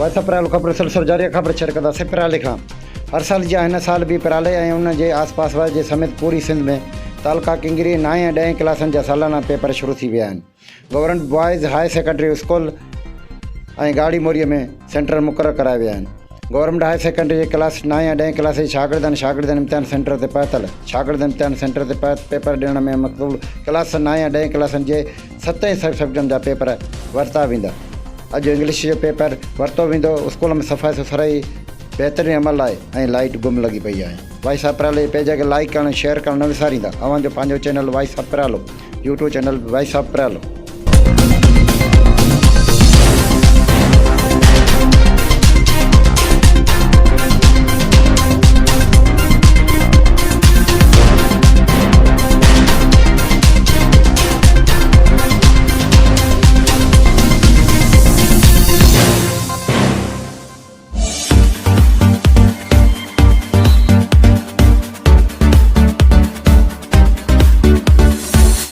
वैसा परालो खबर सिलसिलो जारी खबर शेयर कंदासीं पराले खां। हर साल जी हिन साल भी पराले ऐं उन जे आसपास जे समेत पूरी सिंध में तालका क़ंगरी 9 ऐं 10 क्लासनि जा सालाना पेपर शुरू थी विया आहिनि। Government boys high secondary school ऐं गाड़ी मोरीअ में सेंटर मुक़ररु कराया विया आहिनि। गवर्नमेंट हाई सेकेंडरी जे क्लास 9 ऐं 10 क्लास जे शागिर्दनि इम्तिहान सेंटर ते पहुतल इम्तिहान सेंटर ते पेपर ॾियण में मक़बूल क्लास 9 ऐं 10 क्लासनि जे 7 सब्जेक्टनि जा पेपर वरिता वेंदा। अॼु इंग्लिश जो पेपर वरितो वेंदो। स्कूल में सफ़ाई सुथराई बेहतरीन अमल आहे ऐं लाइट गुम लगी पई आहे। वॉइस ऑफ परालो पेज खे लाइक करणु शेयर करणु न विसारींदा। अव्हांजो पंहिंजो channel voice of Paralo YouTube channel voice of परालो।